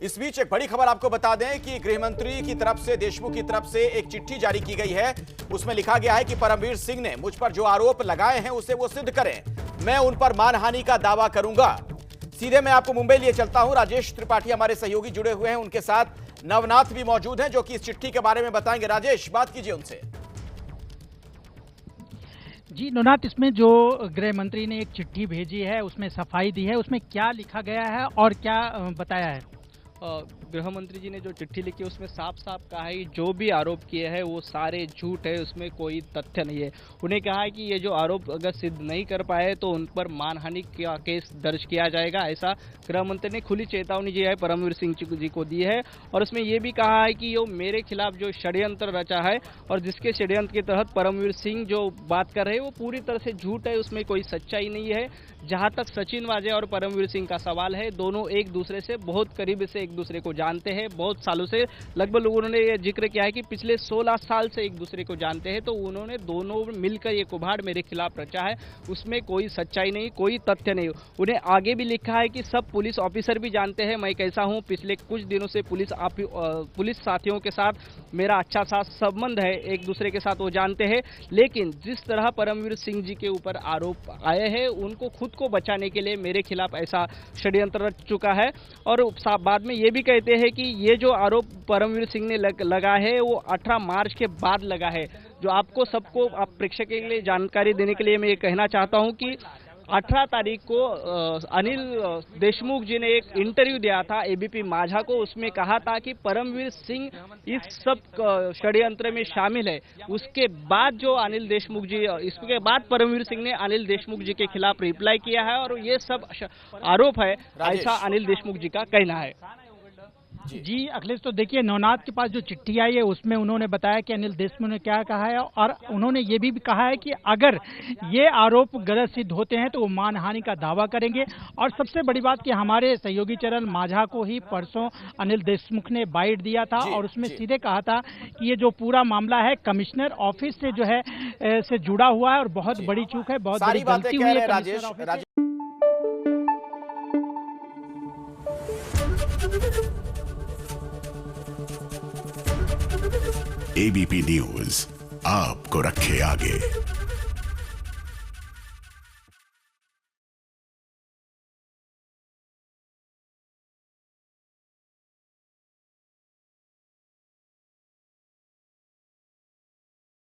इस बीच एक बड़ी खबर आपको बता दें कि गृह मंत्री की तरफ से, देशमुख की तरफ से एक चिट्ठी जारी की गई है। उसमें लिखा गया है कि परमवीर सिंह ने मुझ पर जो आरोप लगाए हैं उसे वो सिद्ध करें। मैं उन पर मानहानि का दावा करूंगा। सीधे मैं आपको मुंबई लिए चलता हूं। राजेश त्रिपाठी हमारे सहयोगी जुड़े हुए हैं, उनके साथ नवनाथ भी मौजूद हैं जो कि इस चिट्ठी के बारे में बताएंगे। राजेश, बात कीजिए उनसे। जी नवनाथ, इसमें जो गृह मंत्री ने एक चिट्ठी भेजी है उसमें सफाई दी है, उसमें क्या लिखा गया है और क्या बताया है? गृह मंत्री जी ने जो चिट्ठी लिखी है उसमें साफ साफ कहा है कि जो भी आरोप किए हैं वो सारे झूठ है, उसमें कोई तथ्य नहीं है। उन्हें कहा है कि ये जो आरोप अगर सिद्ध नहीं कर पाए तो उन पर मानहानि का केस दर्ज किया जाएगा। ऐसा गृह मंत्री ने खुली चेतावनी जी है परमवीर सिंह जी को दी है। और उसमें ये भी कहा है कि ये मेरे खिलाफ जो षड्यंत्र रचा है और जिसके षड्यंत्र के तहत परमवीर सिंह जो बात कर रहे हैं वो पूरी तरह से झूठ है, उसमें कोई सच्चाई नहीं है। जहां तक सचिन वाजे और परमवीर सिंह का सवाल है, दोनों एक दूसरे से बहुत करीब से एक दूसरे को जानते हैं। बहुत सालों से, लगभग उन्होंने ये जिक्र किया है कि पिछले 16 साल से एक दूसरे को जानते हैं। तो उन्होंने दोनों मिलकर ये कुभाड़ मेरे खिलाफ रचा है, उसमें कोई सच्चाई नहीं, कोई तथ्य नहीं। उन्हें आगे भी लिखा है कि सब पुलिस ऑफिसर भी जानते हैं मैं कैसा हूं। पिछले कुछ दिनों से पुलिस साथियों के साथ मेरा अच्छा सा संबंध है, एक दूसरे के साथ वो जानते हैं। लेकिन जिस तरह परमवीर सिंह जी के ऊपर आरोप आए हैं, उनको खुद को बचाने के लिए मेरे खिलाफ ऐसा षड्यंत्र रच चुका है। और बाद में ये भी कहते हैं कि ये जो आरोप परमवीर सिंह ने लगा है वो 18 मार्च के बाद लगा है। जो आपको सबको, आप प्रेक्षक के लिए जानकारी देने के लिए मैं ये कहना चाहता हूं कि 18 तारीख को अनिल देशमुख जी ने एक इंटरव्यू दिया था एबीपी माझा को। उसमें कहा था कि परमवीर सिंह इस सब षड्यंत्र में शामिल है। उसके बाद जो अनिल देशमुख जी, इसके बाद परमवीर सिंह ने अनिल देशमुख जी के खिलाफ रिप्लाई किया है और ये सब आरोप है, ऐसा अनिल देशमुख जी का कहना है। जी अखिलेश, तो देखिए नवनाथ के पास जो चिट्ठी आई है उसमें उन्होंने बताया कि अनिल देशमुख ने क्या कहा है और उन्होंने ये भी कहा है कि अगर ये आरोप गलत सिद्ध होते हैं तो वो मानहानि का दावा करेंगे। और सबसे बड़ी बात कि हमारे सहयोगी चरण माझा को ही परसों अनिल देशमुख ने बाइट दिया था और उसमें सीधे कहा था कि ये जो पूरा मामला है कमिश्नर ऑफिस से जो है से जुड़ा हुआ है और बहुत बड़ी चूक है, बहुत बड़ी गलती हुई है कमिश्नर ऑफिस से। एबीपी न्यूज आपको रखे आगे।